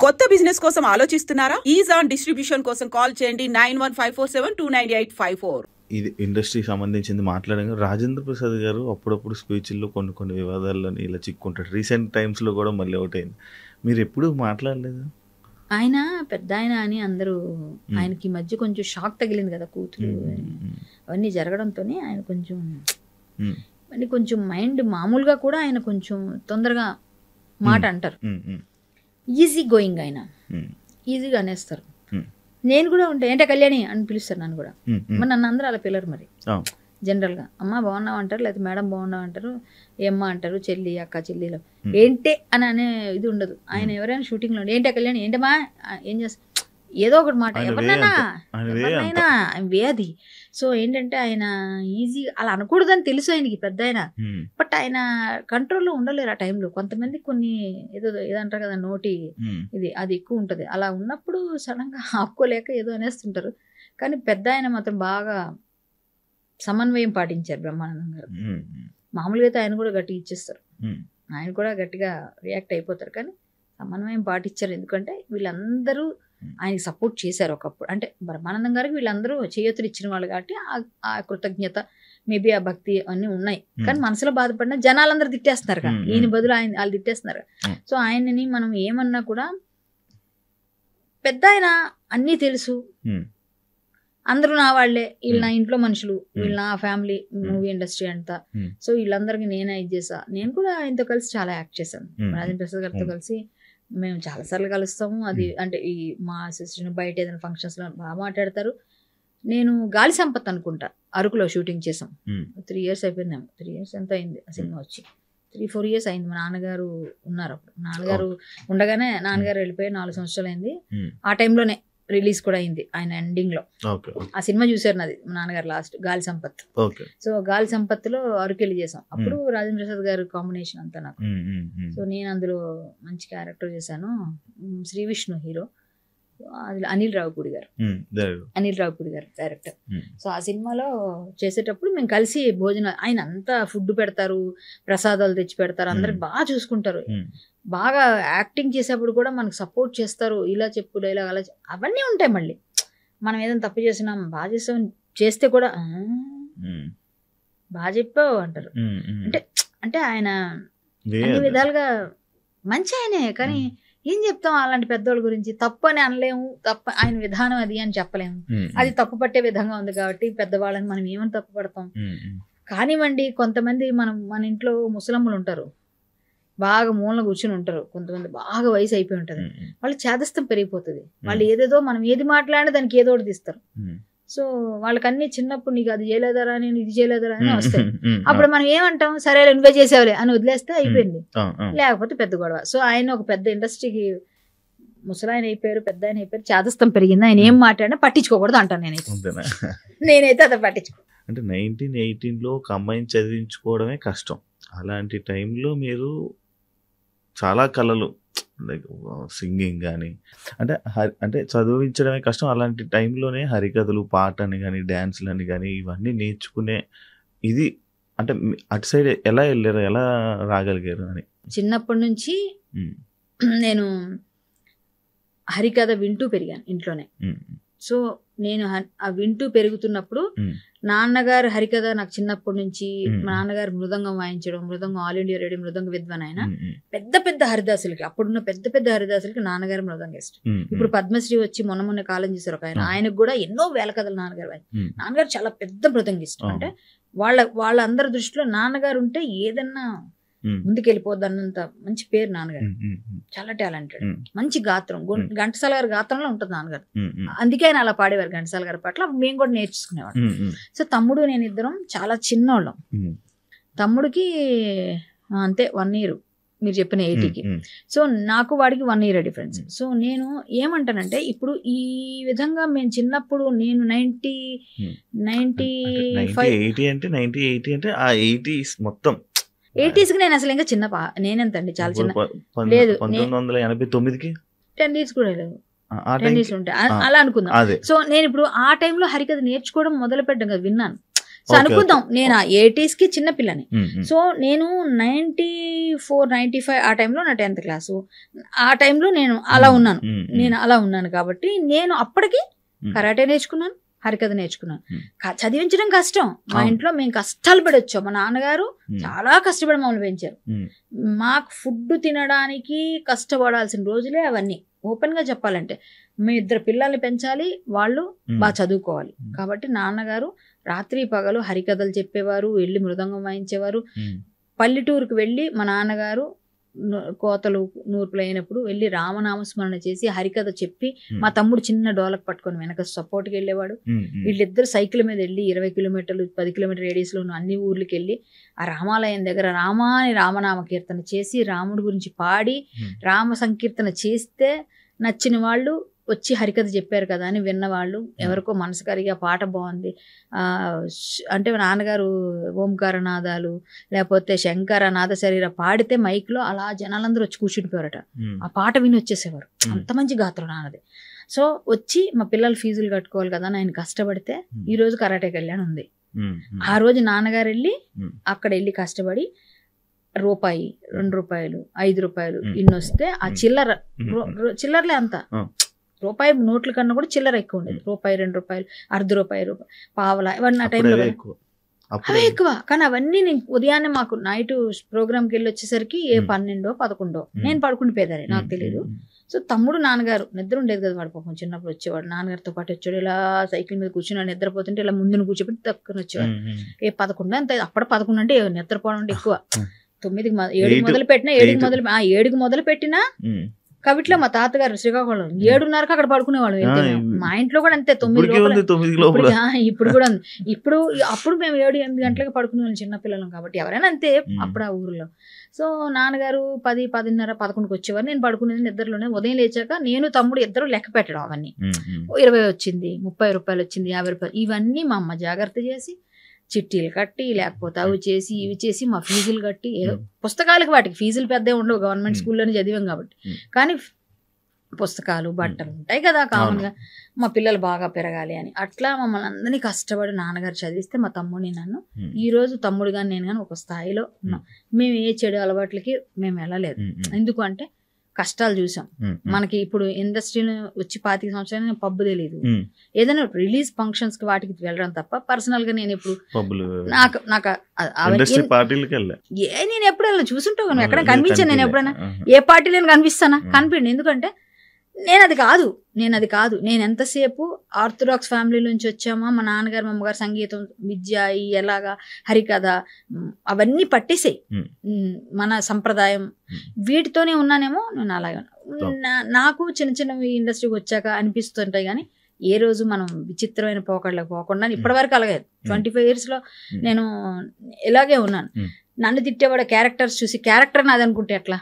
కొత్త బిజినెస్ కోసం ఆలోచిస్తున్నారా? ఈజాన్ డిస్ట్రిబ్యూషన్ కోసం కాల్ చేయండి 9154729854. ఇది ఇండస్ట్రీకి సంబంధించింది మాట్లాడగా రాజేంద్ర ప్రసాద్ గారు అప్పుడప్పుడు స్పీచ్ల్లో కొన్ని వివాదాలని ఇలా చిక్కుంటాడు. రీసెంట్ టైమ్స్లో కూడా మళ్ళీ అవుట్ అయింది. మీరు ఎప్పుడు మాట్లాడలేదు? ఆయన పెద్ద ఆయన అని అందరూ ఆయనకి మధ్య కొంచెం షాక్ తగిలింది కదా, కూతురు అవన్నీ జరగడంతో ఆయన కొంచెం మైండ్ మామూలుగా కూడా ఆయన కొంచెం తొందరగా మాట అంటారు. ఈజీ గోయింగ్ ఆయన ఈజీగా అనేస్తారు. నేను కూడా ఉంటా ఏంటో కళ్యాణి అని పిలుస్తారు నన్ను కూడా. మరి నన్ను అందరూ అలా పిల్లరు మరి జనరల్గా. అమ్మ బాగున్నావు అంటారు, లేకపోతే మేడం బాగున్నావు అంటారు, ఏమ్మ అంటారు, చెల్లి అక్క చెల్లిలో ఏంటే అని అనే ఇది ఉండదు. ఆయన ఎవరైనా షూటింగ్లో ఏంటే కళ్యాణి ఏంటమ్మా ఏం చేస్తా ఏదో ఒకటి మాట ఎవరినైనా వే అది. సో ఏంటంటే ఆయన ఈజీ అలా అనకూడదని తెలుసు ఆయనకి, పెద్ద ఆయన. బట్ ఆయన కంట్రోల్లో ఉండలేరు ఆ టైంలో. కొంతమంది కొన్ని ఏదంటారు కదా నోటి అది ఎక్కువ ఉంటుంది. అలా ఉన్నప్పుడు సడన్గా ఆపుకోలేక ఏదో అనేస్తుంటారు. కానీ పెద్ద ఆయన మాత్రం బాగా సమన్వయం పాటించారు బ్రహ్మానందం గారు. మామూలుగా అయితే ఆయన కూడా గట్టిగా ఇచ్చేస్తారు, ఆయన కూడా గట్టిగా రియాక్ట్ అయిపోతారు. కానీ సమన్వయం పాటించారు. ఎందుకంటే వీళ్ళందరూ ఆయనకి సపోర్ట్ చేశారు ఒకప్పుడు. అంటే బ్రహ్మానందం గారికి వీళ్ళందరూ చేయూతలు ఇచ్చిన వాళ్ళు కాబట్టి ఆ కృతజ్ఞత మేబీ ఆ భక్తి అన్నీ ఉన్నాయి. కానీ మనసులో బాధపడిన జనాలందరూ తిట్టేస్తున్నారు కదా, ఈయన బదులు వాళ్ళు తిట్టేస్తున్నారు. సో ఆయనని మనం ఏమన్నా కూడా పెద్ద ఆయన అన్నీ తెలుసు, అందరూ నా వాళ్లే, వీళ్ళు నా ఇంట్లో మనుషులు, వీళ్ళు నా ఫ్యామిలీ, మూవీ ఇండస్ట్రీ అంతా. సో వీళ్ళందరికీ నేనే ఇది చేసా. నేను కూడా ఆయనతో కలిసి చాలా యాక్ట్ చేశాను. రాజేంద్ర ప్రసాద్ గారితో కలిసి మేము చాలాసార్లు కలుస్తాము. అది అంటే ఈ మా అసోసియేషన్ బయట ఏదైనా ఫంక్షన్స్లో బాగా మాట్లాడతారు. నేను గాలి సంపత్ అనుకుంటా అరకులో షూటింగ్ చేసాం. 3 years అయిపోయిందేమో, 3 years ఎంత అయింది ఆ సినిమా వచ్చి, 3-4 years అయింది. మా నాన్నగారు ఉన్నారు అప్పుడు. నాన్నగారు ఉండగానే నాన్నగారు వెళ్ళిపోయి 4 సంవత్సరాలు అయింది. ఆ టైంలోనే రిలీజ్ కూడా అయింది ఆయన ఎండింగ్ లో. ఆ సినిమా చూసారు నాది మా నాన్నగారు లాస్ట్, గాలి సంపత్. సో గాలి సంపత్లో అరకెళ్ళి చేసాం. అప్పుడు రాజేంద్ర ప్రసాద్ గారు కాంబినేషన్ అంతా నాకు. సో నేను అందులో మంచి క్యారెక్టర్ చేశాను. శ్రీ విష్ణు హీరో, అది అనిల్ రావిపూడి గారు డైరెక్టర్. సో ఆ సినిమాలో చేసేటప్పుడు మేము కలిసి భోజనం, ఆయన అంతా ఫుడ్ పెడతారు, ప్రసాదాలు తెచ్చి పెడతారు, అందరికి బాగా చూసుకుంటారు. బాగా యాక్టింగ్ చేసేప్పుడు కూడా మనకు సపోర్ట్ చేస్తారు. ఇలా చెప్పు డైలాగ్ అలా అవన్నీ ఉంటాయి. మళ్ళీ మనం ఏదైనా తప్పు చేసినాం, బాగా చేసాం చేస్తే కూడా బాగా చెప్పావు అంటారు. అంటే ఆయన అన్ని విధాలుగా మంచి ఆయనే. కానీ ఏం చెప్తాం అలాంటి పెద్దోళ్ళ గురించి? తప్పు అని అనలేము, తప్ప ఆయన విధానం అది అని చెప్పలేము. అది తప్పు పట్టే విధంగా ఉంది కాబట్టి పెద్దవాళ్ళని మనం ఏమని తప్పు పడతాం. కానివ్వండి, కొంతమంది మన ఇంట్లో ముసలమ్మలు ఉంటారు, బాగా మూలన కూర్చుని ఉంటారు. కొంతమంది బాగా వయసు అయిపోయి ఉంటుంది, వాళ్ళు చేదస్తం పెరిగిపోతుంది. వాళ్ళు ఏదేదో మనం ఏది మాట్లాడినా దానికి ఏదో ఒకటి తీస్తారు. సో వాళ్ళకన్నీ చిన్నప్పుడు నీకు అది చేయలేదరా, నేను ఇది చేయలేదరా అని వస్తాయి. అప్పుడు మనం ఏమంటాం, సరే నువ్వే చేసేవాలే అని వదిలేస్తే అయిపోయింది, లేకపోతే పెద్ద గొడవ. సో ఆయన ఒక పెద్ద ఇండస్ట్రీకి ముసలాయన అయిపోయారు, పెద్ద ఆయన అయిపోయారు, చేదస్తం పెరిగింది. ఆయన ఏం మాట్లాడినా పట్టించుకోకూడదు అంటాను నేనైతే అది పట్టించుకో. అంటే 1918లో ఒక అమ్మాయిని చదివించుకోవడమే కష్టం. అలాంటి టైంలో మీరు చాలా కళలు లైక్ సింగింగ్ కానీ అంటే చదివించడమే కష్టం. అలాంటి టైంలోనే హరికథలు, పాటని కానీ, డ్యాన్స్లని కానీ ఇవన్నీ నేర్చుకునే ఇది అంటే అటు సైడ్ ఎలా వెళ్ళారు, ఎలా రాగలిగారు అని? చిన్నప్పటి నుంచి నేను హరికథ వింటూ పెరిగాను ఇంట్లోనే. సో నేను ఆ వింటూ పెరుగుతున్నప్పుడు నాన్నగారు హరికథ నాకు చిన్నప్పటి నుంచి, మా నాన్నగారు మృదంగం వాయించడం, మృదంగం ఆల్ ఇండియా రేడియో మృదంగ విద్వాన్. ఆయన పెద్ద పెద్ద హరిదాసులకి, అప్పుడున్న పెద్ద పెద్ద హరిదాసులకి నాన్నగారు మృదంగ ఇష్టం. ఇప్పుడు పద్మశ్రీ వచ్చి మొన్న కాలం చేశారు ఒక ఆయన, ఆయనకు కూడా ఎన్నో వేల కథలు నాన్నగారు చాలా పెద్ద మృదంగ ఇష్టం. అంటే వాళ్ళందరి దృష్టిలో నాన్నగారు ఉంటే ఏదన్నా ముందుకెళ్ళిపోద్ది అన్నంత మంచి పేరు నాన్నగారు. చాలా టాలెంటెడ్, మంచి గాత్రం, ఘంటసాల గారి గాత్రంలో ఉంటుంది నాన్నగారు. అందుకే ఆయన అలా పాడేవారు ఘంటసాల గారి పాటలు. మేము కూడా నేర్చుకునేవాళ్ళం. సో తమ్ముడు నేను ఇద్దరం చాలా చిన్నోళ్ళం. తమ్ముడికి అంతే 1 year, మీరు చెప్పిన 80కి. సో నాకు వాడికి 1 year డిఫరెన్స్. సో నేను ఏమంటానంటే, ఇప్పుడు ఈ విధంగా మేము చిన్నప్పుడు నేను 80s మొత్తం 80s నేను అసలు ఇంకా చిన్న నేనెంతండి, చాలా చిన్న. లేదు 1989కి 10 years కూడా లేదు, 10 years ఉంటాయి అలా అనుకుందాం. సో నేను ఇప్పుడు ఆ టైంలో హరికథ నేర్చుకోవడం మొదలు పెట్టాం కదా, విన్నాను. సో అనుకుందాం నేను ఆ 80s కి చిన్న పిల్లని. సో నేను 94, 95 ఆ టైంలో నా 10th క్లాసు. ఆ టైంలో నేను అలా ఉన్నాను కాబట్టి నేను అప్పటికి కరాటే నేర్చుకున్నాను, హరికథ నేర్చుకున్నాను. చదివించడం కష్టం. మా ఇంట్లో మేము కష్టాలు పడి వచ్చాం. మా నాన్నగారు చాలా కష్టపడి మమ్మల్ని పెంచారు. మాకు ఫుడ్ తినడానికి కష్టపడాల్సిన రోజులే అవన్నీ. ఓపెన్ గా చెప్పాలంటే మేము 2 పిల్లల్ని పెంచాలి, వాళ్ళు బాగా చదువుకోవాలి. కాబట్టి నాన్నగారు రాత్రి పగలు హరికథలు చెప్పేవారు, వెళ్ళి మృదంగం వాయించేవారు. పల్లెటూరుకు వెళ్ళి మా నాన్నగారు కోతలు నూర్పులు అయినప్పుడు వెళ్ళి రామనామస్మరణ చేసి హరికథ చెప్పి మా తమ్ముడు చిన్న డోలక్ పట్టుకొని వెనక సపోర్ట్కి వెళ్ళేవాడు. వీళ్ళిద్దరు సైకిల్ మీద వెళ్ళి 20 కిలోమీటర్లు 10 కిలోమీటర్ రేడియస్ లో ఉన్న అన్ని ఊర్లకి వెళ్ళి ఆ రామాలయం దగ్గర రామాని రామనామ కీర్తన చేసి రాముడి గురించి పాడి రామ సంకీర్తన చేస్తే నచ్చిన వాళ్ళు వచ్చి హరికథ చెప్పారు కదా అని విన్నవాళ్ళు ఎవరికో మనసు కరిగి ఆ పాట బాగుంది అంటే నాన్నగారు ఓంకారనాదాలు లేకపోతే శంకర నాద శరీర పాడితే మైక్లో అలా జనాలందరూ వచ్చి కూర్చుండిపోయారట. ఆ పాట విని వచ్చేసేవారు. అంత మంచి గాత్రం నాన్నది. సో వచ్చి మా పిల్లలు ఫీజులు కట్టుకోవాలి కదా అని ఆయన కష్టపడితే ఈ రోజు కరాటే కళ్యాణ్ ఉంది. ఆ రోజు నాన్నగారు వెళ్ళి అక్కడ వెళ్ళి కష్టపడి రూపాయి, 2 రూపాయలు, 5 రూపాయలు ఇన్ని వస్తే ఆ చిల్లరలే అంత రూపాయి నోట్ల కన్నా కూడా చిల్లర ఎక్కువ ఉండేది. రూపాయి, 2 రూపాయలు, అర్ధ రూపాయి, పావలా ఇవన్నీ ఆ టైంలో అవే ఎక్కువ. కానీ అవన్నీ నేను ఉదయాన్నే మాకు నైట్ ప్రోగ్రామ్కి వెళ్ళి వచ్చేసరికి 12, 11 నేను పడుకుండిపోయేదాన్ని, నాకు తెలియదు. సో తమ్ముడు నాన్నగారు నిద్ర ఉండేది కదా, వాడు పాపం చిన్నప్పుడు వచ్చేవాడు నాన్నగారితో పాటు వచ్చాడు. ఇలా సైకిల్ మీద కూర్చుని నిద్రపోతుంటే ఇలా ముందును కూర్చోబెట్టి తక్కువ వచ్చేవాడు. 11 అంతే. అప్పుడు 11 అంటే నిద్రపోవడం అంటే ఎక్కువ. 7కి మొదలు పెట్టినా 7కి మొదలు పెట్టినా కవిట్లో మా తాతగారు శ్రీకాకుళం 7:30కి అక్కడ పడుకునేవాళ్ళం. మా ఇంట్లో కూడా అంతే 9 లోపల. ఇప్పుడు కూడా అప్పుడు మేము 7-8 గంటలకు పడుకునేవాళ్ళం చిన్నపిల్లలం కాబట్టి. ఎవరైనా అంతే అప్పుడు ఆ ఊర్లో. సో నాన్నగారు 10, 10:30, 11కి వచ్చేవారు. నేను పడుకునేది నిద్రలోనే. ఉదయం లేచాక నేను తమ్ముడు ఇద్దరు లెక్క పెట్టడం అవన్నీ. 20 వచ్చింది, 30 రూపాయలు వచ్చింది, 50 రూపాయలు, ఇవన్నీ మా అమ్మ జాగ్రత్త చేసి చిట్టీలు కట్టి లేకపోతే అవి చేసి ఇవి చేసి మా ఫీజులు కట్టి ఏదో పుస్తకాలకి వాటికి ఫీజులు పెద్ద ఉండవు, గవర్నమెంట్ స్కూల్లోనే చదివాం కాబట్టి. కానీ పుస్తకాలు బట్టలు ఉంటాయి కదా కామన్గా, మా పిల్లలు బాగా పెరగాలి అని అట్లా మమ్మల్ని అందరినీ కష్టపడి నాన్నగారు చదివిస్తే మా తమ్ముడిని నన్ను ఈ రోజు తమ్ముడు కానీ నేను కానీ ఒక స్థాయిలో ఉన్నాం. మేము ఏ చెడు అలవాట్లకి మేము వెళ్ళలేదు. ఎందుకు అంటే కష్టాలు చూసాం. మనకి ఇప్పుడు ఇండస్ట్రీలో వచ్చి 25 సంవత్సరాలు పబ్బు తెలియదు. ఏదైనా రిలీజ్ ఫంక్షన్స్ కి వాటికి వెళ్ళడం తప్ప పర్సనల్ గా నేను ఎప్పుడు నేను ఎప్పుడు వెళ్ళను. చూసుంటావు నువ్వు ఎక్కడ కనిపించాను నేను ఎప్పుడైనా? ఏ పార్టీలో కనిపిస్తానా? కనిపించండి. ఎందుకంటే నేను అది కాదు. నేను ఎంతసేపు ఆర్థడాక్స్ ఫ్యామిలీ నుంచి వచ్చామా, మా నాన్నగారు మా అమ్మగారు సంగీతం విద్య ఎలాగా హరికథ అవన్నీ పట్టేసాయి. మన సంప్రదాయం వీటితోనే ఉన్నానేమో. నేను అలాగే నాకు చిన్న చిన్న ఇండస్ట్రీకి వచ్చాక అనిపిస్తుంటాయి. కానీ ఏ రోజు మనం విచిత్రమైన పోకళ్ళకి పోకుండా ఇప్పటి వరకు అలాగే 25 years లో నేను ఇలాగే ఉన్నాను. నన్ను తిట్టేవాడు క్యారెక్టర్స్ చూసి క్యారెక్టర్ నాది అనుకుంటే ఎట్లా?